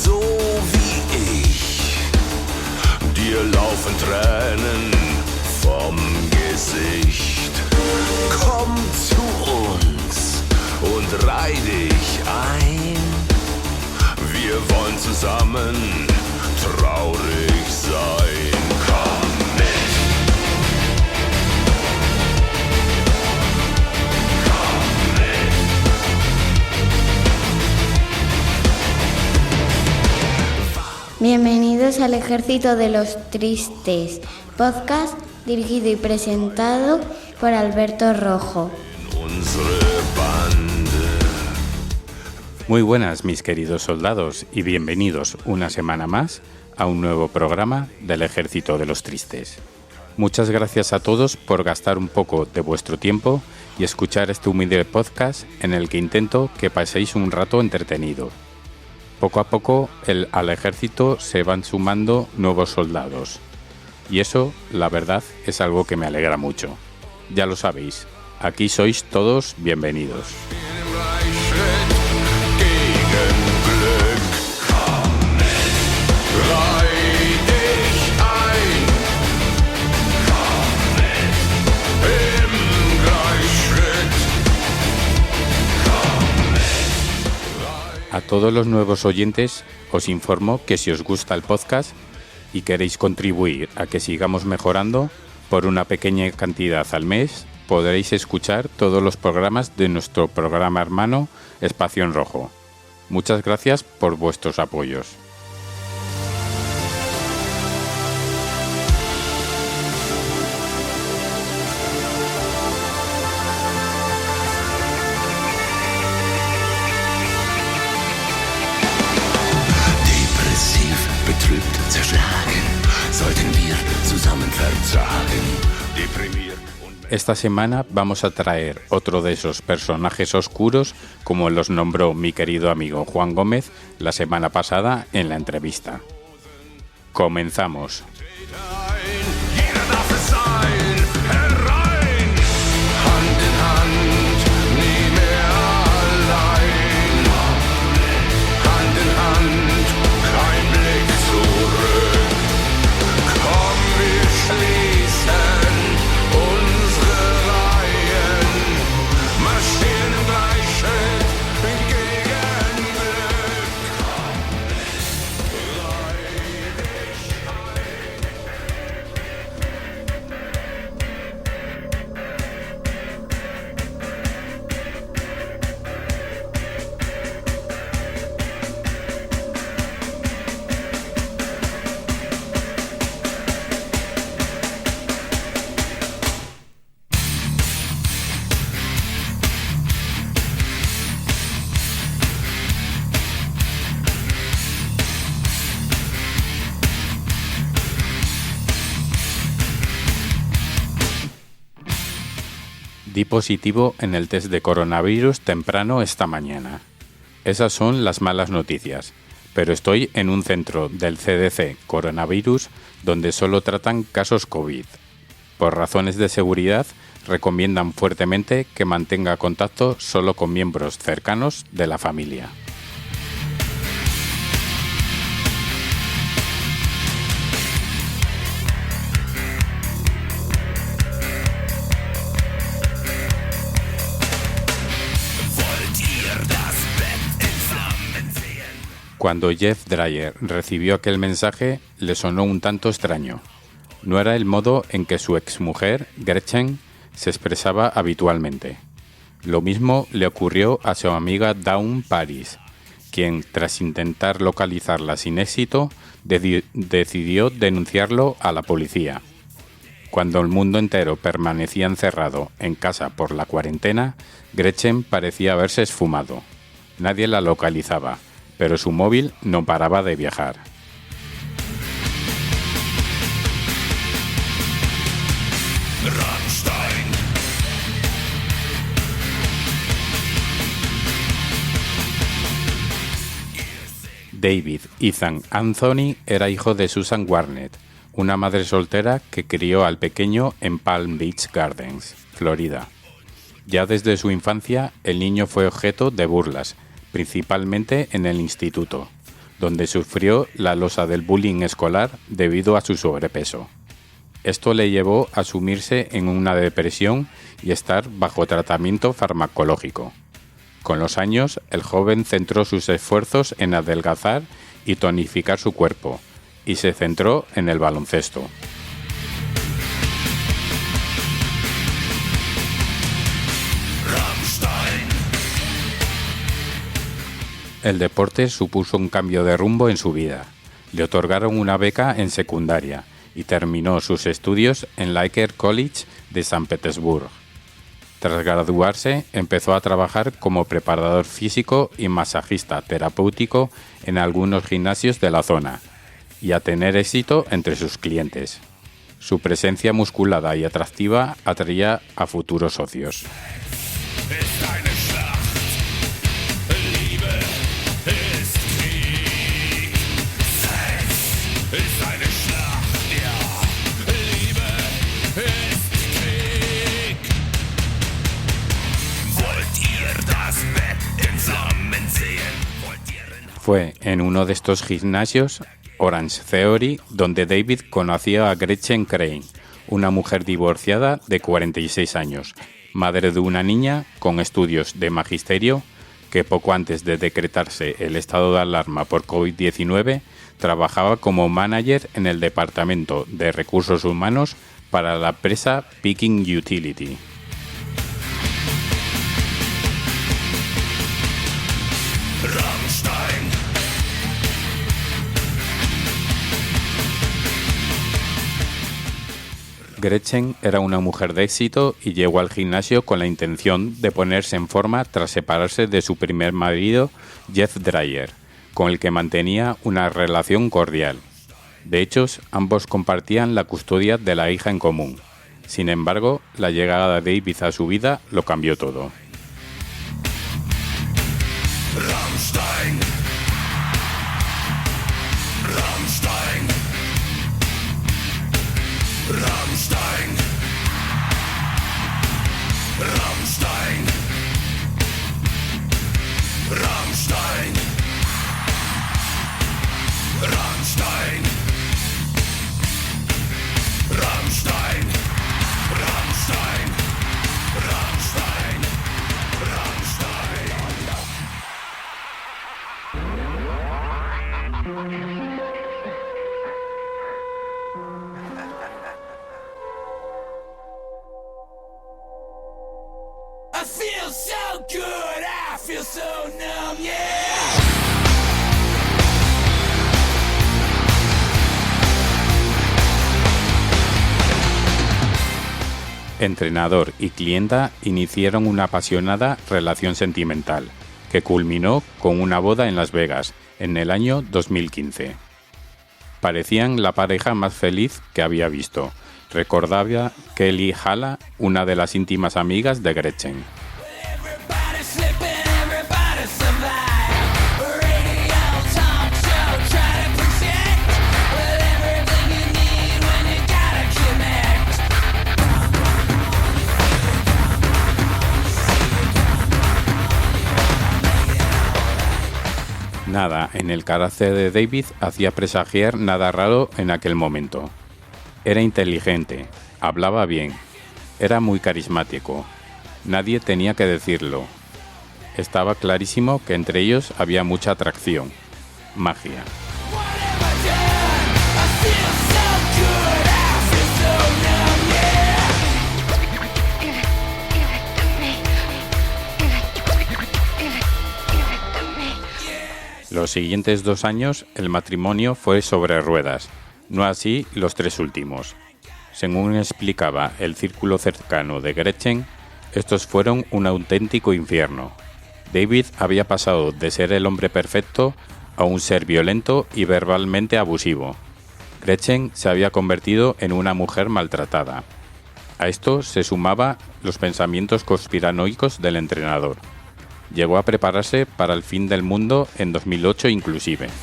so wie ich. Dir laufen Tränen vom Gesicht. Komm zu uns und reih dich ein. Wir wollen zusammen traurig sein. Komm mit. Komm mit. Bienvenidos al Ejército de los Tristes, podcast dirigido y presentado por Alberto Rojo. Muy buenas, mis queridos soldados, y bienvenidos una semana más a un nuevo programa del Ejército de los Tristes. Muchas gracias a todos por gastar un poco de vuestro tiempo y escuchar este humilde podcast en el que intento que paséis un rato entretenido. Poco a poco al ejército se van sumando nuevos soldados. Y eso, la verdad, es algo que me alegra mucho. Ya lo sabéis, aquí sois todos bienvenidos. A todos los nuevos oyentes os informo que si os gusta el podcast y queréis contribuir a que sigamos mejorando, por una pequeña cantidad al mes podréis escuchar todos los programas de nuestro programa hermano Espacio en Rojo. Muchas gracias por vuestros apoyos. Esta semana vamos a traer otro de esos personajes oscuros como los nombró mi querido amigo Juan Gómez la semana pasada en la entrevista. Comenzamos. Di positivo en el test de coronavirus temprano esta mañana. Esas son las malas noticias, pero estoy en un centro del CDC coronavirus donde solo tratan casos COVID. Por razones de seguridad, recomiendan fuertemente que mantenga contacto solo con miembros cercanos de la familia. Cuando Jeff Dreyer recibió aquel mensaje, le sonó un tanto extraño. No era el modo en que su exmujer, Gretchen, se expresaba habitualmente. Lo mismo le ocurrió a su amiga Dawn Paris, quien, tras intentar localizarla sin éxito, decidió denunciarlo a la policía. Cuando el mundo entero permanecía encerrado en casa por la cuarentena, Gretchen parecía haberse esfumado. Nadie la localizaba, pero su móvil no paraba de viajar. David Ethan Anthony era hijo de Susan Warnett, una madre soltera que crió al pequeño en Palm Beach Gardens, Florida. Ya desde su infancia, el niño fue objeto de burlas, principalmente en el instituto, donde sufrió la losa del bullying escolar debido a su sobrepeso. Esto le llevó a sumirse en una depresión y estar bajo tratamiento farmacológico. Con los años, el joven centró sus esfuerzos en adelgazar y tonificar su cuerpo, y se centró en el baloncesto. El deporte supuso un cambio de rumbo en su vida. Le otorgaron una beca en secundaria y terminó sus estudios en Laker College de San Petersburgo. Tras graduarse, empezó a trabajar como preparador físico y masajista terapéutico en algunos gimnasios de la zona y a tener éxito entre sus clientes. Su presencia musculada y atractiva atraía a futuros socios. Fue en uno de estos gimnasios, Orange Theory, donde David conoció a Gretchen Crane, una mujer divorciada de 46 años, madre de una niña con estudios de magisterio, que poco antes de decretarse el estado de alarma por COVID-19, trabajaba como manager en el Departamento de Recursos Humanos para la empresa Viking Utility. Gretchen era una mujer de éxito y llegó al gimnasio con la intención de ponerse en forma tras separarse de su primer marido, Jeff Dreyer, con el que mantenía una relación cordial. De hecho, ambos compartían la custodia de la hija en común. Sin embargo, la llegada de David a su vida lo cambió todo. Rammstein. Rammstein. Rammstein. Rammstein. Rammstein. Rammstein. Rammstein. Rammstein. Rammstein. Rammstein. I feel so good, I feel so numb, yeah. Entrenador y clienta iniciaron una apasionada relación sentimental, que culminó con una boda en Las Vegas en el año 2015. Parecían la pareja más feliz que había visto, recordaba Kelly Hala, una de las íntimas amigas de Gretchen. Everybody slipping, everybody survive. Radio talk show, try to protect. With everything you need when you gotta connect. Nada en el carácter de David hacía presagiar nada raro en aquel momento. Era inteligente, hablaba bien, era muy carismático. Nadie tenía que decirlo. Estaba clarísimo que entre ellos había mucha atracción, magia. What have I done? I feel so good, I feel so numb, yeah. Give it to me. Give it to me. Los siguientes 2 años el matrimonio fue sobre ruedas, no así los 3 últimos. Según explicaba el círculo cercano de Gretchen, estos fueron un auténtico infierno. David había pasado de ser el hombre perfecto a un ser violento y verbalmente abusivo. Gretchen se había convertido en una mujer maltratada. A esto se sumaba los pensamientos conspiranoicos del entrenador. Llegó a prepararse para el fin del mundo en 2008 inclusive. What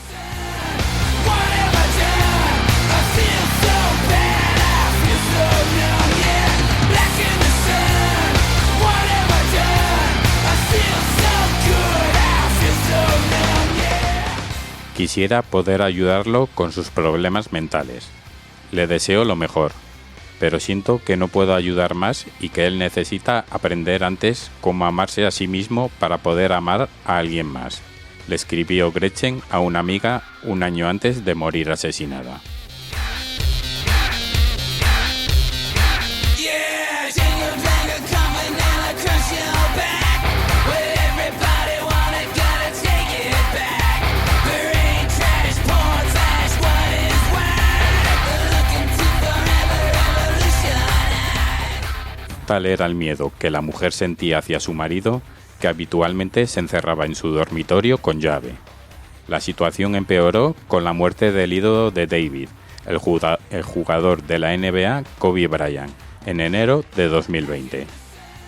have I done? I feel so bad, I feel so numb, yeah. Black in the sun. What have I done? I feel so good, I feel so numb, yeah. Quisiera poder ayudarlo con sus problemas mentales. Le deseo lo mejor, pero siento que no puedo ayudar más y que él necesita aprender antes cómo amarse a sí mismo para poder amar a alguien más. Le escribió Gretchen a una amiga un año antes de morir asesinada. Tal era el miedo que la mujer sentía hacia su marido que habitualmente se encerraba en su dormitorio con llave. La situación empeoró con la muerte del ídolo de David, el jugador de la NBA Kobe Bryant, en enero de 2020.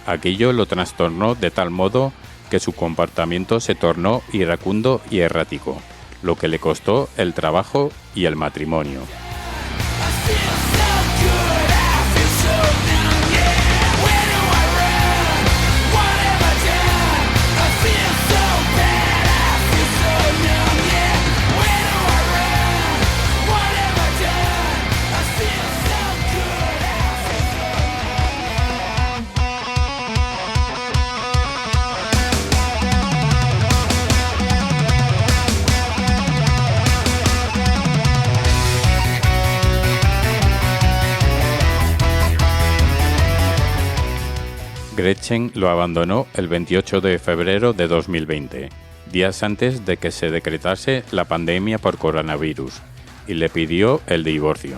Aquello lo trastornó de tal modo que su comportamiento se tornó iracundo y errático, lo que le costó el trabajo y el matrimonio. Gretchen lo abandonó el 28 de febrero de 2020, días antes de que se decretase la pandemia por coronavirus, y le pidió el divorcio.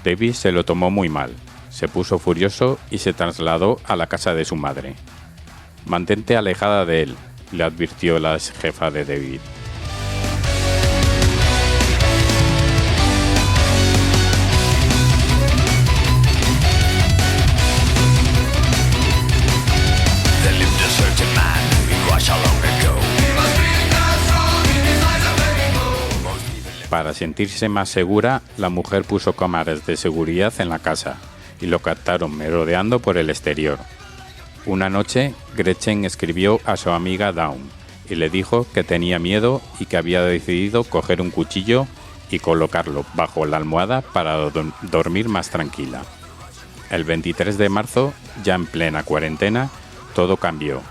David se lo tomó muy mal, se puso furioso y se trasladó a la casa de su madre. «Mantente alejada de él», le advirtió la jefa de David. Para sentirse más segura, la mujer puso cámaras de seguridad en la casa y lo captaron merodeando por el exterior. Una noche, Gretchen escribió a su amiga Dawn y le dijo que tenía miedo y que había decidido coger un cuchillo y colocarlo bajo la almohada para dormir más tranquila. El 23 de marzo, ya en plena cuarentena, todo cambió.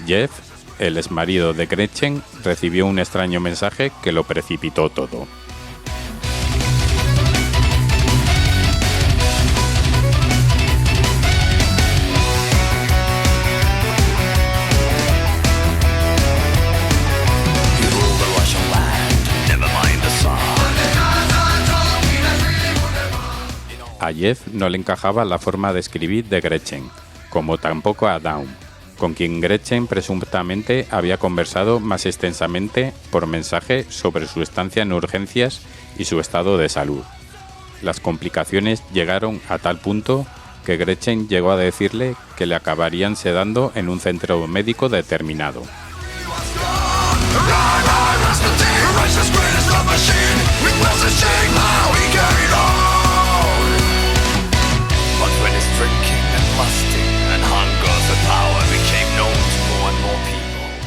Jeff, el exmarido de Gretchen, recibió un extraño mensaje que lo precipitó todo. A Jeff no le encajaba la forma de escribir de Gretchen, como tampoco a Dawn, con quien Gretchen presuntamente había conversado más extensamente por mensaje sobre su estancia en urgencias y su estado de salud. Las complicaciones llegaron a tal punto que Gretchen llegó a decirle que le acabarían sedando en un centro médico determinado.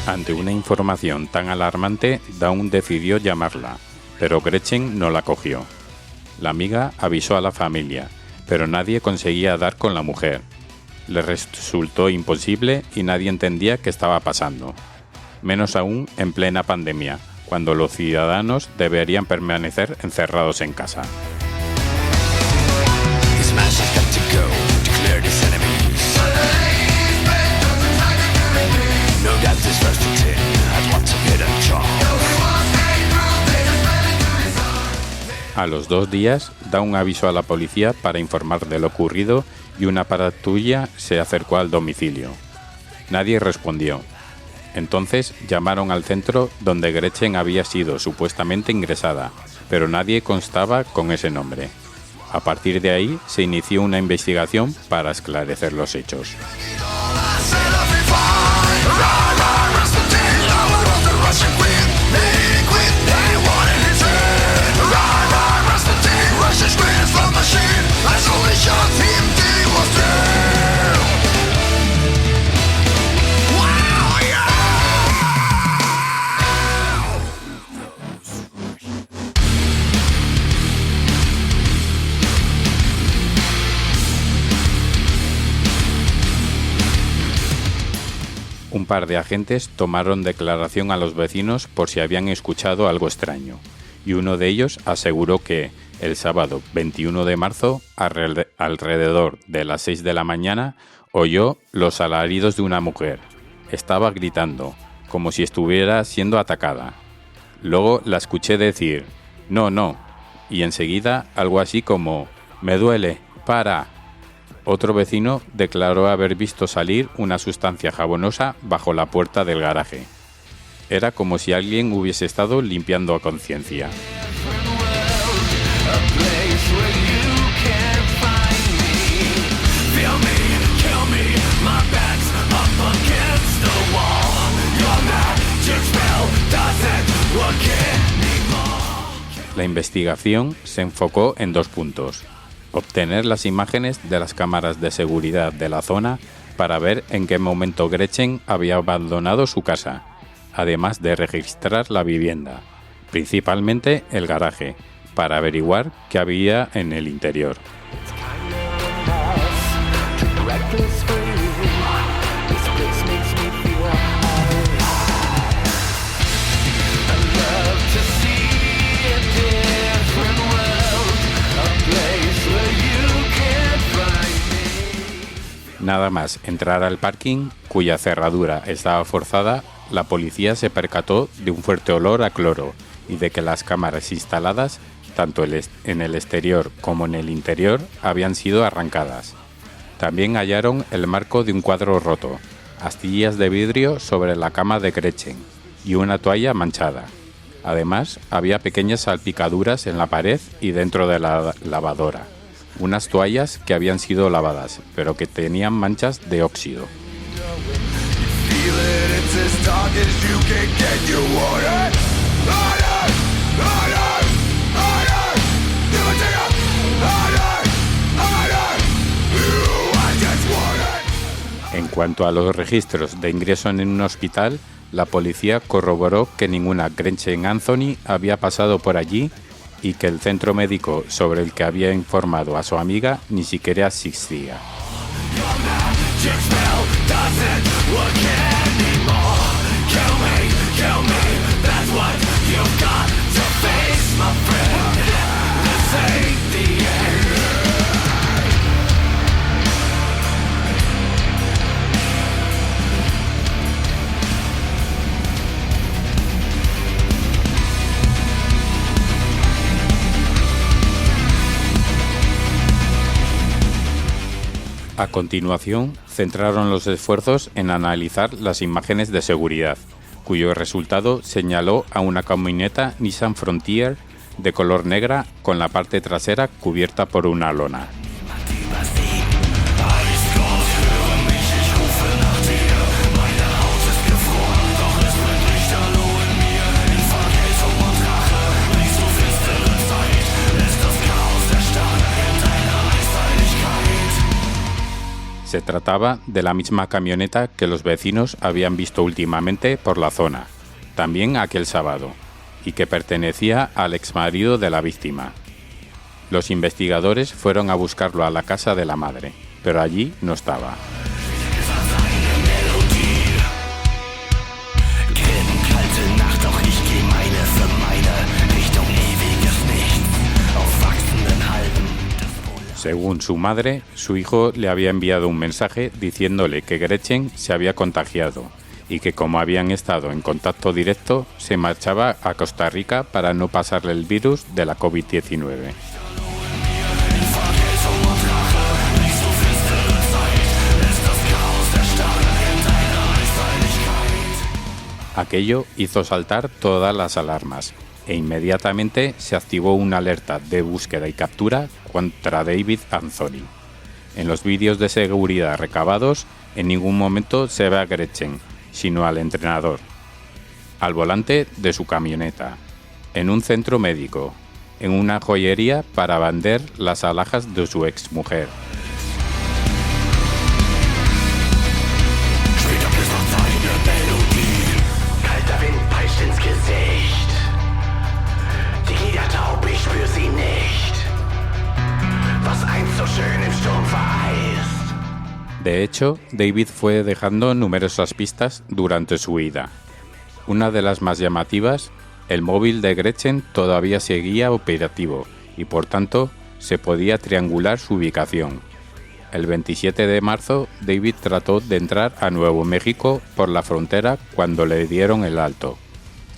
Ante una información tan alarmante, Dawn decidió llamarla, pero Gretchen no la cogió. La amiga avisó a la familia, pero nadie conseguía dar con la mujer. Le resultó imposible y nadie entendía qué estaba pasando. Menos aún en plena pandemia, cuando los ciudadanos deberían permanecer encerrados en casa. A los 2 días, Dawn avisó a la policía para informar de lo ocurrido y una patrulla se acercó al domicilio. Nadie respondió. Entonces llamaron al centro donde Gretchen había sido supuestamente ingresada, pero nadie constaba con ese nombre. A partir de ahí se inició una investigación para esclarecer los hechos. par de agentes tomaron declaración a los vecinos por si habían escuchado algo extraño, y uno de ellos aseguró que el sábado 21 de marzo, alrededor de las 6 de la mañana, oyó los alaridos de una mujer. Estaba gritando, como si estuviera siendo atacada. Luego la escuché decir, no, y enseguida algo así como, me duele, para. Otro vecino declaró haber visto salir una sustancia jabonosa bajo la puerta del garaje. Era como si alguien hubiese estado limpiando a conciencia. La investigación se enfocó en 2 puntos. Obtener las imágenes de las cámaras de seguridad de la zona para ver en qué momento Gretchen había abandonado su casa, además de registrar la vivienda, principalmente el garaje, para averiguar qué había en el interior. Nada más entrar al parking, cuya cerradura estaba forzada, la policía se percató de un fuerte olor a cloro y de que las cámaras instaladas, tanto en el exterior como en el interior, habían sido arrancadas. También hallaron el marco de un cuadro roto, astillas de vidrio sobre la cama de Gretchen y una toalla manchada. Además, había pequeñas salpicaduras en la pared y dentro de la lavadora. Unas toallas que habían sido lavadas, pero que tenían manchas de óxido. En cuanto a los registros de ingreso en un hospital, la policía corroboró que ninguna Gretchen Anthony había pasado por allí y que el centro médico sobre el que había informado a su amiga ni siquiera existía. A continuación, centraron los esfuerzos en analizar las imágenes de seguridad, cuyo resultado señaló a una camioneta Nissan Frontier de color negra con la parte trasera cubierta por una lona. Se trataba de la misma camioneta que los vecinos habían visto últimamente por la zona, también aquel sábado, y que pertenecía al exmarido de la víctima. Los investigadores fueron a buscarlo a la casa de la madre, pero allí no estaba. Según su madre, su hijo le había enviado un mensaje diciéndole que Gretchen se había contagiado y que como habían estado en contacto directo, se marchaba a Costa Rica para no pasarle el virus de la COVID-19. Aquello hizo saltar todas las alarmas e inmediatamente se activó una alerta de búsqueda y captura contra David Anthony. En los vídeos de seguridad recabados, en ningún momento se ve a Gretchen, sino al entrenador, al volante de su camioneta, en un centro médico, en una joyería para vender las alhajas de su exmujer. De hecho, David fue dejando numerosas pistas durante su huida. Una de las más llamativas, el móvil de Gretchen todavía seguía operativo y por tanto se podía triangular su ubicación. El 27 de marzo, David trató de entrar a Nuevo México por la frontera cuando le dieron el alto.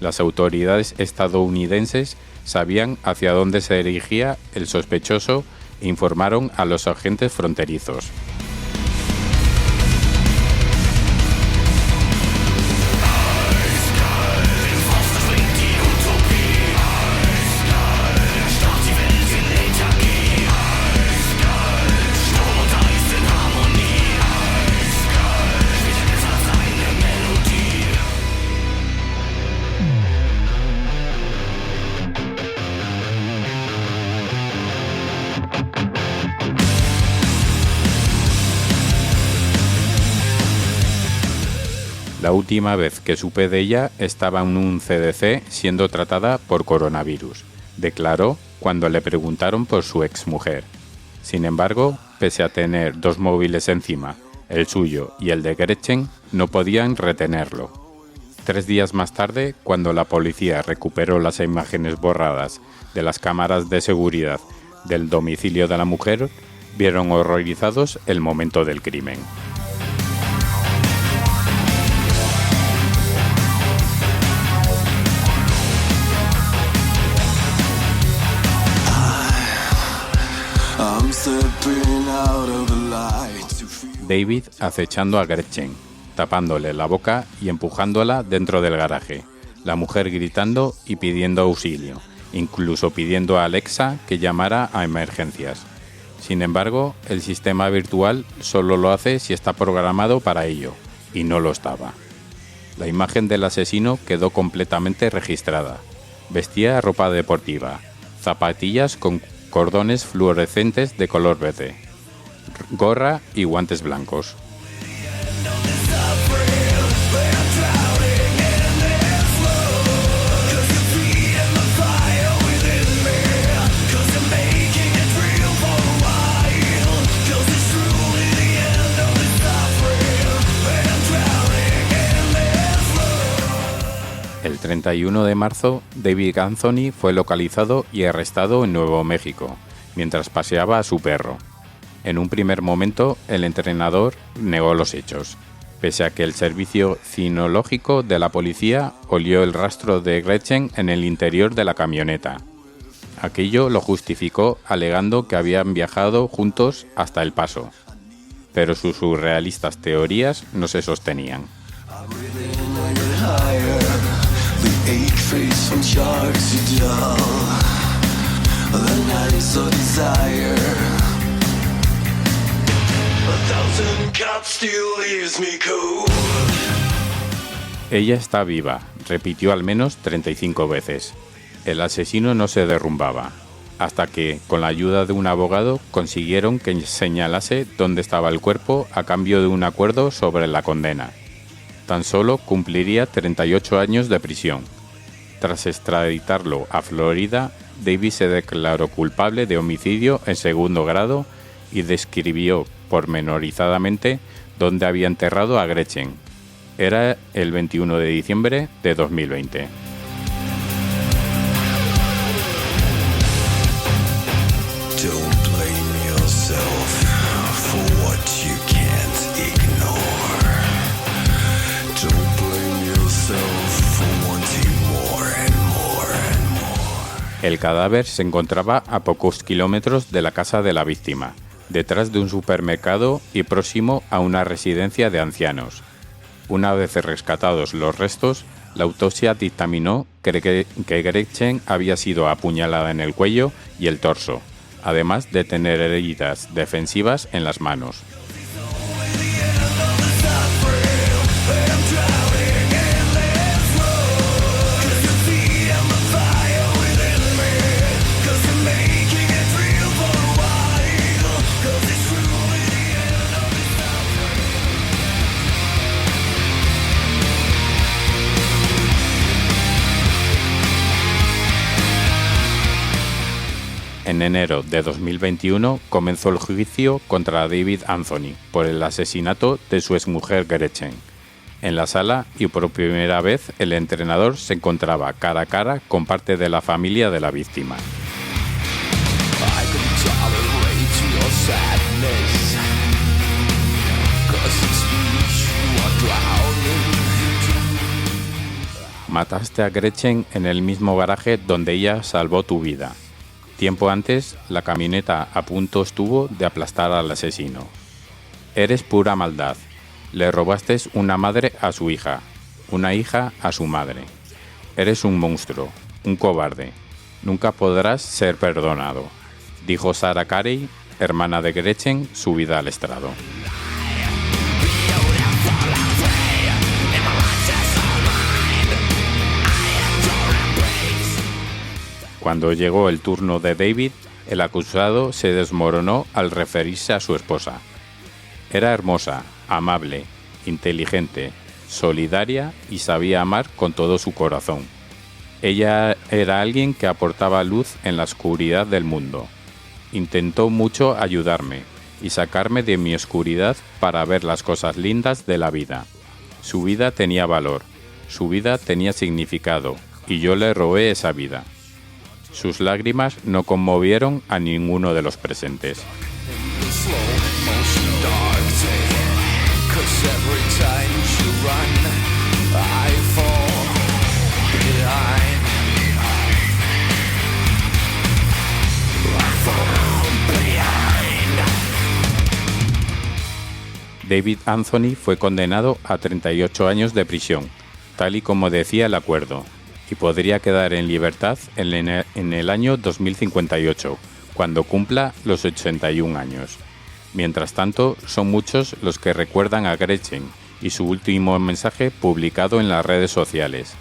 Las autoridades estadounidenses sabían hacia dónde se dirigía el sospechoso e informaron a los agentes fronterizos. La última vez que supe de ella estaba en un CDC siendo tratada por coronavirus, declaró cuando le preguntaron por su exmujer. Sin embargo, pese a tener 2 móviles encima, el suyo y el de Gretchen, no podían retenerlo. 3 días más tarde, cuando la policía recuperó las imágenes borradas de las cámaras de seguridad del domicilio de la mujer, vieron horrorizados el momento del crimen. David acechando a Gretchen, tapándole la boca y empujándola dentro del garaje, la mujer gritando y pidiendo auxilio, incluso pidiendo a Alexa que llamara a emergencias. Sin embargo, el sistema virtual solo lo hace si está programado para ello, y no lo estaba. La imagen del asesino quedó completamente registrada. Vestía ropa deportiva, zapatillas con cordones fluorescentes de color verde, gorra y guantes blancos. El 31 de marzo, David Anthony fue localizado y arrestado en Nuevo México, mientras paseaba a su perro. En un primer momento, el entrenador negó los hechos, pese a que el servicio cinológico de la policía olió el rastro de Gretchen en el interior de la camioneta. Aquello lo justificó alegando que habían viajado juntos hasta El Paso, pero sus surrealistas teorías no se sostenían. Ella está viva, repitió al menos 35 veces. El asesino no se derrumbaba, hasta que, con la ayuda de un abogado, consiguieron que señalase dónde estaba el cuerpo a cambio de un acuerdo sobre la condena. Tan solo cumpliría 38 años de prisión. Tras extraditarlo a Florida, David se declaró culpable de homicidio en segundo grado y describió pormenorizadamente dónde había enterrado a Gretchen. Era el 21 de diciembre de 2020. Don't blame yourself for what you can't ignore. Don't blame yourself for wanting more and more and more. El cadáver se encontraba a pocos kilómetros de la casa de la víctima, detrás de un supermercado y próximo a una residencia de ancianos. Una vez rescatados los restos, la autopsia dictaminó que Gretchen había sido apuñalada en el cuello y el torso, además de tener heridas defensivas en las manos. En enero de 2021 comenzó el juicio contra David Anthony por el asesinato de su exmujer Gretchen. En la sala, y por primera vez, el entrenador se encontraba cara a cara con parte de la familia de la víctima. I can tolerate your sadness, 'cause in speech you are drowning. Mataste a Gretchen en el mismo garaje donde ella salvó tu vida. Tiempo antes, la camioneta a punto estuvo de aplastar al asesino. Eres pura maldad. Le robaste una madre a su hija, una hija a su madre. Eres un monstruo, un cobarde. Nunca podrás ser perdonado, dijo Sarah Carey, hermana de Gretchen, subida al estrado. Cuando llegó el turno de David, el acusado se desmoronó al referirse a su esposa. Era hermosa, amable, inteligente, solidaria y sabía amar con todo su corazón. Ella era alguien que aportaba luz en la oscuridad del mundo. Intentó mucho ayudarme y sacarme de mi oscuridad para ver las cosas lindas de la vida. Su vida tenía valor, su vida tenía significado y yo le robé esa vida. Sus lágrimas no conmovieron a ninguno de los presentes. David Anthony fue condenado a 38 años de prisión, tal y como decía el acuerdo, y podría quedar en libertad en el año 2058, cuando cumpla los 81 años. Mientras tanto, son muchos los que recuerdan a Gretchen y su último mensaje publicado en las redes sociales.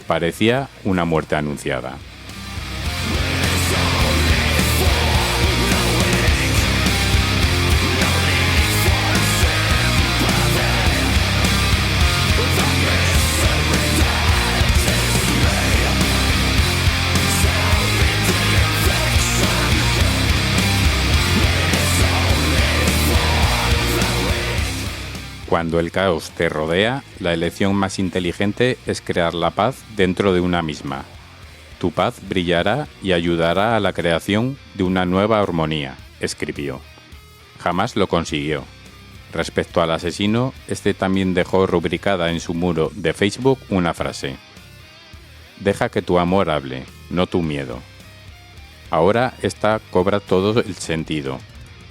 Parecía una muerte anunciada. Cuando el caos te rodea, la elección más inteligente es crear la paz dentro de una misma. Tu paz brillará y ayudará a la creación de una nueva armonía, escribió. Jamás lo consiguió. Respecto al asesino, este también dejó rubricada en su muro de Facebook una frase: deja que tu amor hable, no tu miedo. Ahora esta cobra todo el sentido.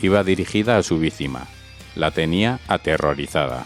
Iba dirigida a su víctima. La tenía aterrorizada.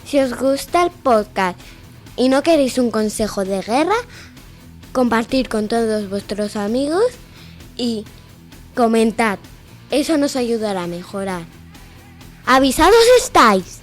Si os gusta el podcast y no queréis un consejo de guerra, compartid con todos vuestros amigos y comentad. Eso nos ayudará a mejorar. ¡Avisados estáis!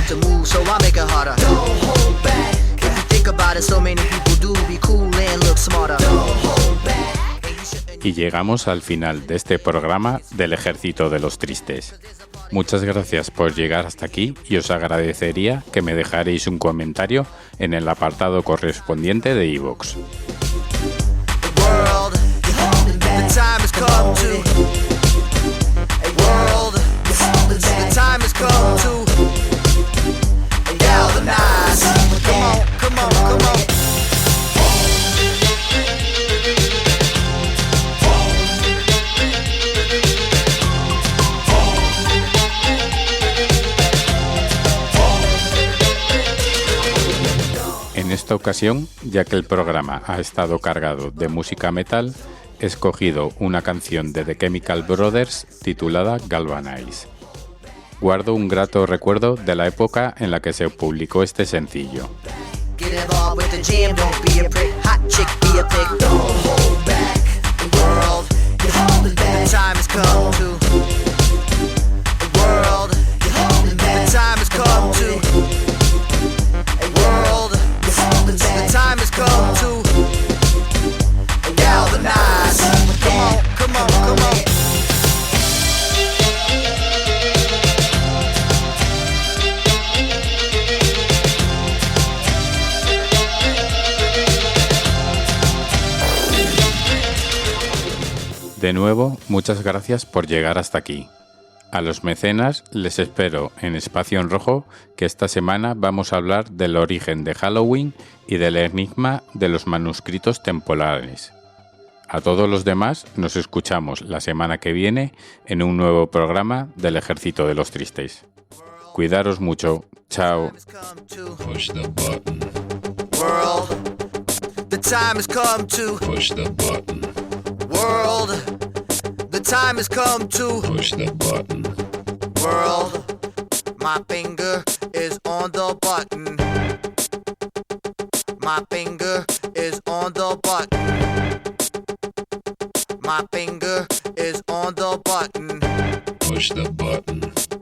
To move, so I make it harder. Don't hold back. If you think about it, so many people do. Be cool and look smarter. Don't hold back. Y llegamos al final de este programa del Ejército de los Tristes. Muchas gracias por llegar hasta aquí y os agradecería que me dejarais un comentario en el apartado correspondiente de iVoox. esta ocasión, ya que el programa ha estado cargado de música metal, he escogido una canción de The Chemical Brothers titulada Galvanize. Guardo un grato recuerdo de la época en la que se publicó este sencillo. Get involved with the jam, don't be a prick. Hot chick, be a pig. Don't hold back. The world, you're holding back. The time has come to. The world, you're holding back. The time has come to. The world, you're holding back. The time has come to. Galvanize. Come on, come on, come on. De nuevo, muchas gracias por llegar hasta aquí. A los mecenas les espero en Espacio en Rojo, que esta semana vamos a hablar del origen de Halloween y del enigma de los manuscritos temporales. A todos los demás nos escuchamos la semana que viene en un nuevo programa del Ejército de los Tristes. Cuidaros mucho. Chao. Push the button. World, the time has come to. Push the button. World, the time has come to. Push the button. World, my finger is on the button. My finger is on the button. My finger is on the button. Push the button.